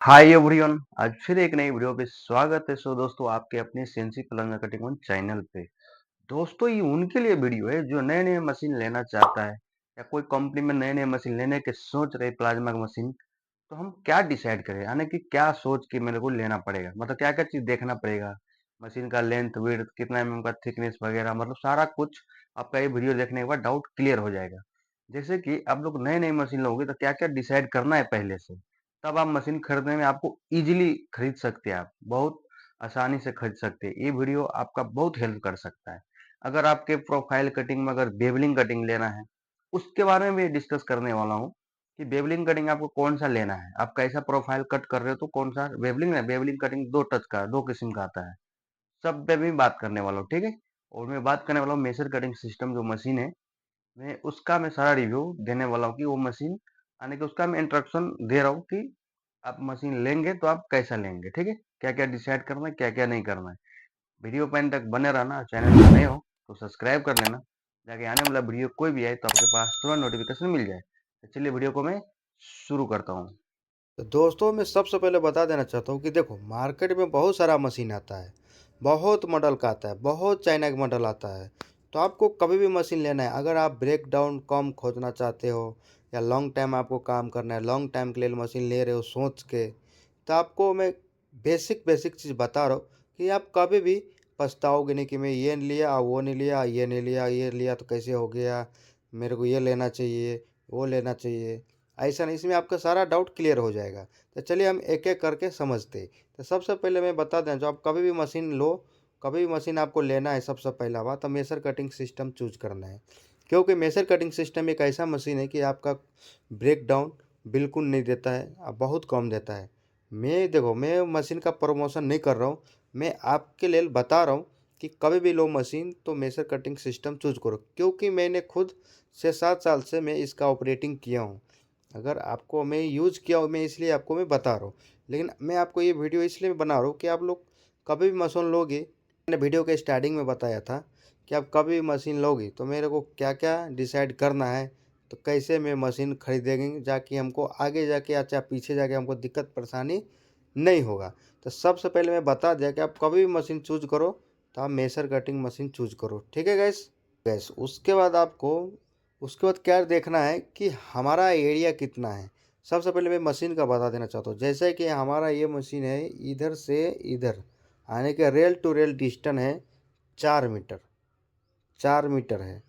Hi everyone. आज फिर एक नई वीडियो पे स्वागत है। दोस्तों, आपके अपने CNC plunger cutting on channel पे। दोस्तों, ये उनके लिए वीडियो है जो नए नए मशीन लेना चाहता है या कोई कंपनी में नए नए मशीन लेने के सोच रहे प्लाज्मा की मशीन। तो हम क्या डिसाइड करें, यानी कि क्या सोच के मेरे को लेना पड़ेगा, मतलब क्या क्या चीज देखना पड़ेगा। मशीन का लेंथ विड्थ कितना का थिकनेस वगैरह, मतलब सारा कुछ आपका ये वीडियो देखने के बाद डाउट क्लियर हो जाएगा। जैसे कि आप लोग नए नई मशीन लोगे तो क्या क्या डिसाइड करना है पहले से, तब आप मशीन खरीदने में आपको इजीली खरीद सकते हैं। आप बहुत आसानी से खरीद सकते हैं। ये वीडियो आपका बहुत हेल्प कर सकता है। अगर आपके प्रोफाइल कटिंग में अगर बेवलिंग कटिंग लेना है, उसके बारे में भी डिस्कस करने वाला हूँ कि बेवलिंग कटिंग आपको कौन सा लेना है। आप कैसा प्रोफाइल कट कर रहे हो तो कौन सा बेवलिंग है। बेवलिंग कटिंग दो टच का, दो किस्म का आता है। सब पे भी बात करने वाला हूँ, ठीक है। और मैं बात करने वाला हूँ मेसर कटिंग सिस्टम जो मशीन है, मैं सारा रिव्यू देने वाला हूँ कि वो मशीन आने के उसका मैं इंस्ट्रक्शन दे रहा हूँ कि आप मशीन लेंगे तो आप कैसा लेंगे, ठीक है। क्या क्या डिसाइड करना है, क्या क्या नहीं करना है। वीडियो पे अंत तक बने रहना। चैनल पर नए हो तो सब्सक्राइब कर लेना, ताकि आने वाला वीडियो कोई भी आए तो आपके पास तुरंत नोटिफिकेशन मिल जाए। तो चलिए वीडियो को मैं शुरू करता हूँ। तो दोस्तों मैं सबसे पहले बता देना चाहता हूँ कि देखो मार्केट में बहुत सारा मशीन आता है। बहुत मॉडल का आता है, बहुत चाइना का मॉडल आता है। तो आपको कभी भी मशीन लेना है, अगर आप ब्रेक डाउन कम खोजना चाहते हो या लॉन्ग टाइम आपको काम करना है, लॉन्ग टाइम के लिए मशीन ले रहे हो सोच के, तो आपको मैं बेसिक बेसिक चीज़ बता रहा हूँ कि आप कभी भी पछताओगे नहीं कि मैं ये नहीं लिया, वो नहीं लिया, ये नहीं लिया, ये लिया तो कैसे हो गया, मेरे को ये लेना चाहिए, वो लेना चाहिए। ऐसा नहीं, इसमें आपका सारा डाउट क्लियर हो जाएगा। तो चलिए हम एक एक करके समझते हैं। तो सबसे पहले मैं बता दें, जो आप कभी भी मशीन लो, कभी भी मशीन आपको लेना है, सबसे पहला बात तो मेसर कटिंग सिस्टम चूज करना है। क्योंकि मेसर कटिंग सिस्टम एक ऐसा मशीन है कि आपका ब्रेक डाउन बिल्कुल नहीं देता है, बहुत कम देता है। मैं मशीन का प्रमोशन नहीं कर रहा हूँ, मैं आपके लिए बता रहा हूँ कि कभी भी लो मशीन तो मेसर कटिंग सिस्टम चूज करो, क्योंकि मैंने खुद 6-7 साल से मैं इसका ऑपरेटिंग किया हूँ। अगर आपको मैं यूज़ किया हूँ, मैं इसलिए आपको मैं बता रहा हूँ। लेकिन मैं आपको ये वीडियो इसलिए बना रहा हूँ कि आप लोग कभी भी मशीन लोगे, मैंने वीडियो के स्टार्टिंग में बताया था कि आप कभी भी मशीन लोगे तो मेरे को क्या क्या डिसाइड करना है, तो कैसे मैं मशीन खरीदेंगे जाके हमको आगे जाके अच्छा पीछे जाके हमको दिक्कत परेशानी नहीं होगा। तो सबसे पहले मैं बता दिया कि आप कभी भी मशीन चूज करो तो आप मेसर कटिंग मशीन चूज करो, ठीक है गैस। गैस उसके बाद क्या देखना है कि हमारा एरिया कितना है। सबसे पहले मैं मशीन का बता देना चाहता हूँ, जैसे कि हमारा ये मशीन है, इधर से इधर आने के रेल टू रेल डिस्टेंस है 4 मीटर। 4 मीटर है,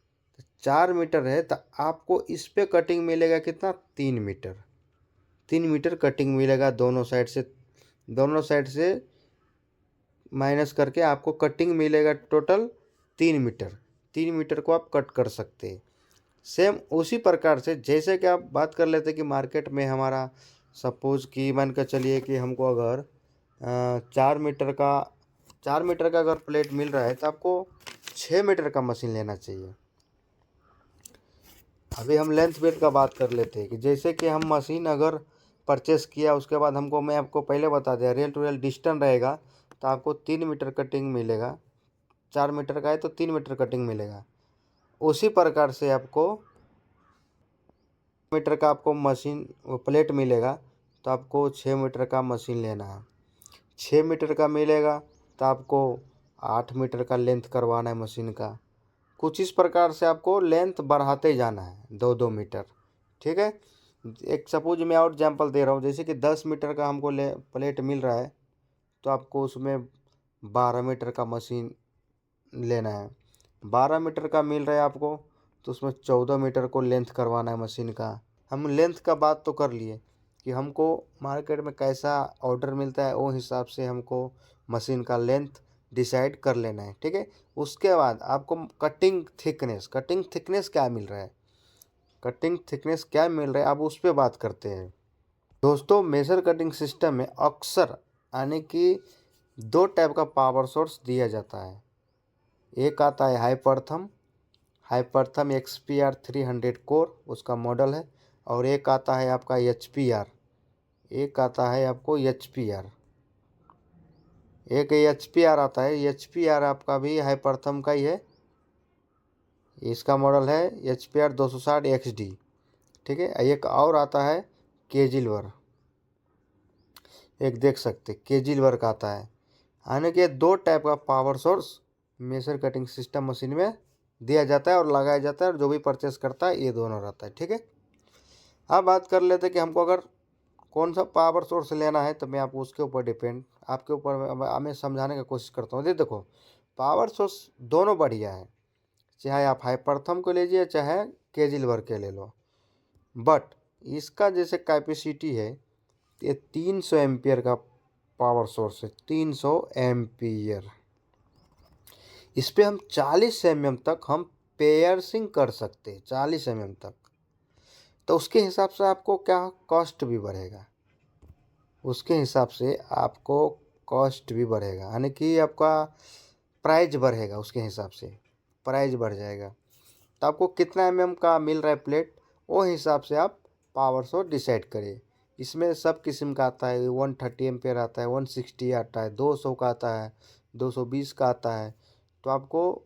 4 मीटर है तो आपको इस पे कटिंग मिलेगा कितना, 3 मीटर। 3 मीटर कटिंग मिलेगा दोनों साइड से। दोनों साइड से माइनस करके आपको कटिंग मिलेगा टोटल 3 मीटर। 3 मीटर को आप कट कर सकते हैं। सेम उसी प्रकार से जैसे कि आप बात कर लेते कि मार्केट में हमारा सपोज कि मान कर चलिए कि हमको अगर 4 मीटर का 4 मीटर का अगर प्लेट मिल रहा है तो आपको 6 मीटर का मशीन लेना चाहिए। अभी हम लेंथ वेट का बात कर लेते हैं कि जैसे कि हम मशीन अगर परचेस किया, उसके बाद हमको, मैं आपको पहले बता दिया, रेल टू रेल डिस्टेंस रहेगा तो आपको 3 मीटर कटिंग मिलेगा। 4 मीटर का है तो 3 मीटर कटिंग मिलेगा। उसी प्रकार से आपको मीटर का आपको मशीन प्लेट मिलेगा तो आपको 6 मीटर का मशीन लेना है। 6 मीटर का मिलेगा तो आपको 8 मीटर का लेंथ करवाना है मशीन का। कुछ इस प्रकार से आपको लेंथ बढ़ाते जाना है 2-2 मीटर, ठीक है। एक सपोज मैं और एग्जाम्पल दे रहा हूँ, जैसे कि 10 मीटर का हमको ले प्लेट मिल रहा है तो आपको उसमें 12 मीटर का मशीन लेना है। 12 मीटर का मिल रहा है आपको तो उसमें 14 मीटर को लेंथ करवाना है मशीन का। हम लेंथ का बात तो कर लिए कि हमको मार्केट में कैसा ऑर्डर मिलता है वो हिसाब से हमको मशीन का लेंथ डिसाइड कर लेना है, ठीक है। उसके बाद आपको कटिंग थिकनेस क्या मिल रहा है, कटिंग थिकनेस क्या मिल रहा है, अब उस पर बात करते हैं। दोस्तों मेजर कटिंग सिस्टम में अक्सर यानी कि दो टाइप का पावर सोर्स दिया जाता है। एक आता है हाइपरथम XPR 300 कोर, उसका मॉडल है। और एक आता है आपका एच पी आर आता है। एच पी आर आपका भी हाइपरथम का ही है। इसका मॉडल है HR 260 XD, ठीक है। एक और आता है केजिलवर। एक देख सकते केजी वर्क आता है। यानी कि 2 टाइप का power source major cutting system machine में दिया जाता है और लगाया जाता है, और जो भी परचेस करता है ये दोनों रहता है। ठीक है, अब बात कर लेते हैं कि हमको अगर कौन सा पावर सोर्स लेना है, तो मैं आपको उसके ऊपर डिपेंड, आपके ऊपर मैं समझाने की कोशिश करता हूँ। देखो, पावर सोर्स दोनों बढ़िया है, चाहे आप हाइपरथम को लीजिए चाहे केजिल वर्क के ले लो, बट इसका जैसे कैपेसिटी है, ये 300 एम्पियर का पावर सोर्स है, 300 एम्पियर। इस पे हम 40 एमएम तक हम पेयर्सिंग कर सकते हैं, 40 एमएम तक। तो उसके हिसाब से आपको क्या कॉस्ट भी बढ़ेगा, उसके हिसाब से आपको कॉस्ट भी बढ़ेगा, यानी कि आपका प्राइस बढ़ेगा, उसके हिसाब से प्राइस बढ़ जाएगा। तो आपको कितना एमएम का मिल रहा है प्लेट, वो हिसाब से आप पावर सोर्स डिसाइड करिए। इसमें सब किस्म का आता है, 130 एम्पेयर आता है, 160 आता है, 200 का आता है, 220 का आता है। तो आपको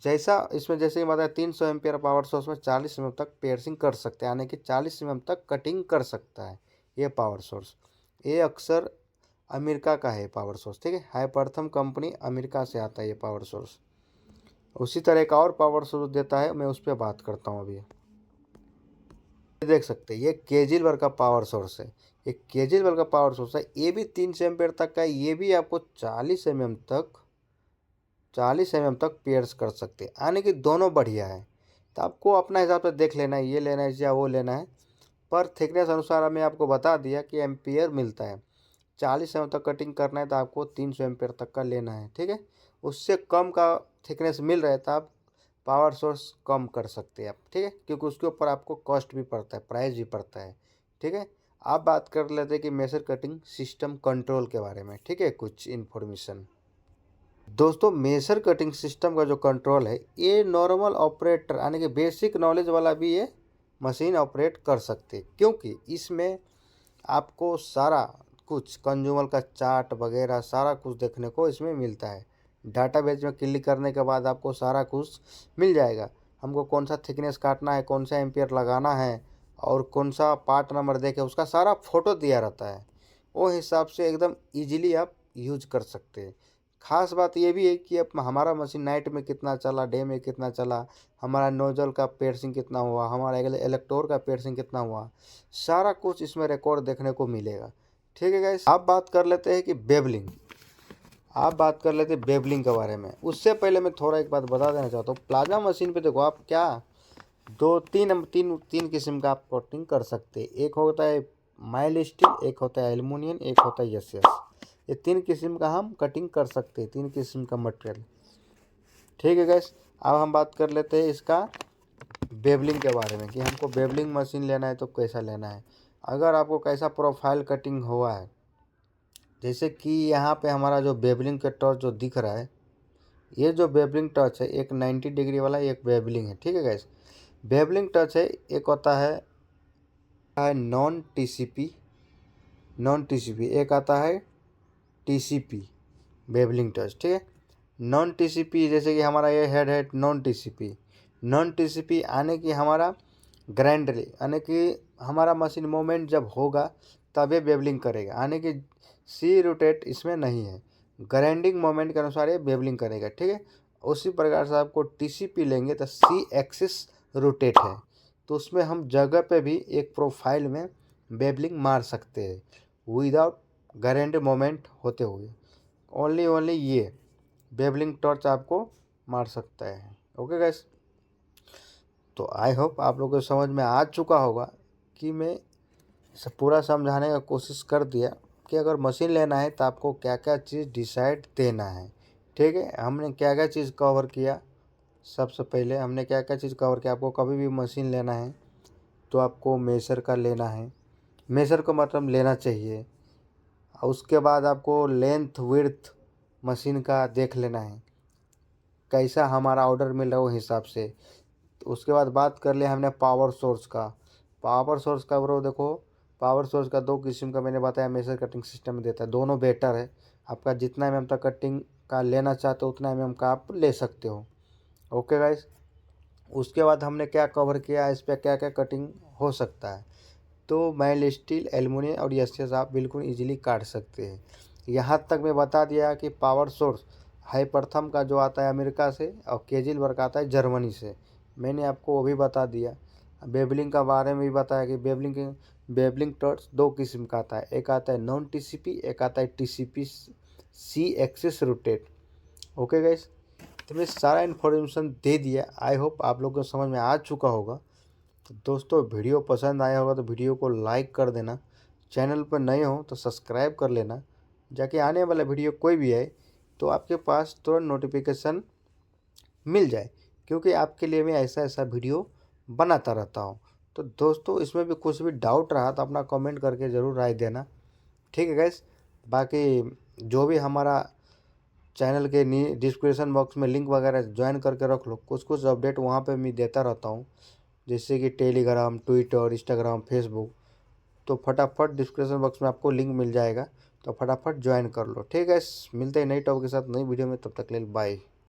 जैसा इसमें जैसे ही बताया 300 एम्पेयर पावर सोर्स में 40 एमएम तक पेयर्सिंग कर सकते हैं, यानी कि 40 एमएम तक कटिंग कर सकता है ये पावर सोर्स। ये अक्सर अमेरिका का है पावर सोर्स। ठीक है, हाइपरथम कंपनी अमेरिका से आता है ये पावर सोर्स। उसी तरह का और पावर सोर्स देता है, मैं उस पर बात करता हूँ अभी। देख सकते हैं ये केजिल वर्ग का पावर सोर्स है, ये केजिल वर्ग का पावर सोर्स है, ये भी 300 एम्पेयर तक का है, ये भी आपको 40 एमएम तक पेयर्स कर सकते हैं, यानी कि दोनों बढ़िया है। तो आपको अपना हिसाब से देख लेना है, ये लेना है या वो लेना है। पर थिकनेस अनुसार हमें आपको बता दिया कि एम्पियर मिलता है, 40 एमएम तक कटिंग करना है तो आपको 300 एम्पियर तक का लेना है। ठीक है, उससे कम का थिकनेस मिल रहा है तो आप पावर सोर्स कम कर सकते हैं आप। ठीक है, क्योंकि उसके ऊपर आपको कॉस्ट भी पड़ता है, प्राइस भी पड़ता है। ठीक है, आप बात कर लेते हैं कि मेजर कटिंग सिस्टम कंट्रोल के बारे में। ठीक है, कुछ इन्फॉर्मेशन दोस्तों, मेजर कटिंग सिस्टम का जो कंट्रोल है, ये नॉर्मल ऑपरेटर यानी कि बेसिक नॉलेज वाला भी ये मशीन ऑपरेट कर सकते हैं, क्योंकि इसमें आपको सारा कुछ कंज्यूमर का चार्ट वगैरह सारा कुछ देखने को इसमें मिलता है। डाटाबेस में क्लिक करने के बाद आपको सारा कुछ मिल जाएगा, हमको कौन सा थिकनेस काटना है, कौन सा एम्पियर लगाना है, और कौन सा पार्ट नंबर देके उसका सारा फोटो दिया रहता है। वो हिसाब से एकदम इजीली आप यूज कर सकते हैं। खास बात ये भी है कि अब हमारा मशीन नाइट में कितना चला, डे में कितना चला, हमारा नोजल का पेयर्सिंग कितना हुआ, हमारा इलेक्ट्रोड का पेयर्सिंग कितना हुआ, सारा कुछ इसमें रिकॉर्ड देखने को मिलेगा। ठीक है गाइस, आप बात कर लेते हैं कि बेबलिंग, आप बात कर लेते हैं बेबलिंग के बारे में। उससे पहले मैं थोड़ा एक बात बता देना चाहता हूँ। प्लाज्मा मशीन पे देखो आप क्या दो तीन तीन तीन किस्म का आप कटिंग कर सकते हैं। एक होता है माइल्ड स्टील, एक होता है एल्युमिनियम, एक होता है एस। ये 3 किस्म का हम कटिंग कर सकते हैं, 3 किस्म का मटेरियल। ठीक है गैस, अब हम बात कर लेते हैं इसका बेबलिंग के बारे में कि हमको बेबलिंग मशीन लेना है तो कैसा लेना है। अगर आपको कैसा प्रोफाइल कटिंग हुआ है, जैसे कि यहाँ पे हमारा जो बेबलिंग का टॉर्च जो दिख रहा है, ये जो बेबलिंग टच है एक 90 डिग्री वाला एक बेबलिंग है। ठीक है गैस, बेबलिंग टच है, एक होता है नॉन टीसीपी, नॉन टीसीपी, एक आता है टीसीपी बेबलिंग टच। ठीक है, नॉन टीसीपी जैसे कि हमारा ये हेड है नॉन टीसीपी, नॉन टीसीपी आने की हमारा ग्राइंडली, यानी कि हमारा मशीन मोमेंट जब होगा तब ये बेबलिंग करेगा, यानी कि सी रोटेट इसमें नहीं है, ग्राइंडिंग मोमेंट के अनुसार ये बेबलिंग करेगा। ठीक है, उसी प्रकार से आपको टीसीपी लेंगे तो सी एक्सिस रोटेट है, तो उसमें हम जगह पे भी एक प्रोफाइल में बेबलिंग मार सकते हैं विदाउट ग्राइंड मोमेंट होते हुए। ओनली ये बेबलिंग टॉर्च आपको मार सकता है। ओके गाइस, तो आई होप आप लोगों को समझ में आ चुका होगा कि मैं इसे पूरा समझाने का कोशिश कर दिया कि अगर मशीन लेना है तो आपको क्या क्या चीज़ डिसाइड देना है। ठीक है, हमने क्या क्या चीज़ कवर किया। सबसे पहले हमने क्या क्या चीज़ कवर किया, आपको कभी भी मशीन लेना है तो आपको मेजर का लेना है, मेजर का मतलब लेना चाहिए। और उसके बाद आपको लेंथ विड्थ मशीन का देख लेना है, कैसा हमारा ऑर्डर मिल रहा है वो हिसाब से। तो उसके बाद बात कर लिया हमने पावर सोर्स का। पावर सोर्स का ब्रो देखो, पावर सोर्स का 2 किस्म का मैंने बताया मेजर कटिंग सिस्टम में देता है, दोनों बेटर है। आपका जितना एमएम तक कटिंग का लेना चाहते हो उतना एमएम का आप ले सकते हो। ओके गाइस, उसके बाद हमने क्या कवर किया, इस पर क्या क्या कटिंग हो सकता है। तो माइल्ड स्टील, एल्युमिनियम और एसएस आप बिल्कुल ईजिली काट सकते हैं। यहाँ तक मैं बता दिया कि पावर सोर्स हाइपरथम का जो आता है अमेरिका से और केजिलबर्ग का आता है जर्मनी से, मैंने आपको वो भी बता दिया। बेबलिंग का बारे में भी बताया कि बेबलिंग टॉर्च दो किस्म का आता है, एक आता है नॉन टीसीपी, एक आता है टीसीपी सी एक्सिस रोटेट। ओके गाइस, तो मैं सारा इन्फॉर्मेशन दे दिया। आई होप आप लोगों को समझ में आ चुका होगा। तो दोस्तों वीडियो पसंद आया होगा तो वीडियो को लाइक कर देना, चैनल पर नए हो तो सब्सक्राइब कर लेना, जाके आने वाला वीडियो कोई भी आए तो आपके पास तुरंत नोटिफिकेशन मिल जाए, क्योंकि आपके लिए मैं ऐसा ऐसा वीडियो बनाता रहता हूँ। तो दोस्तों इसमें भी कुछ भी डाउट रहा तो अपना कमेंट करके ज़रूर राय देना, ठीक है गैस। बाकी जो भी हमारा चैनल के नी डिस्क्रिप्शन बॉक्स में लिंक वगैरह ज्वाइन करके रख लो, कुछ कुछ अपडेट वहाँ पे मैं देता रहता हूँ, जैसे कि टेलीग्राम, ट्विटर, इंस्टाग्राम, फेसबुक। तो फटाफट डिस्क्रिप्शन बॉक्स में आपको लिंक मिल जाएगा, तो फटाफट ज्वाइन कर लो, ठीक है। मिलते हैं नई टॉपिक के साथ नई वीडियो में, तब तक के लिए बाय।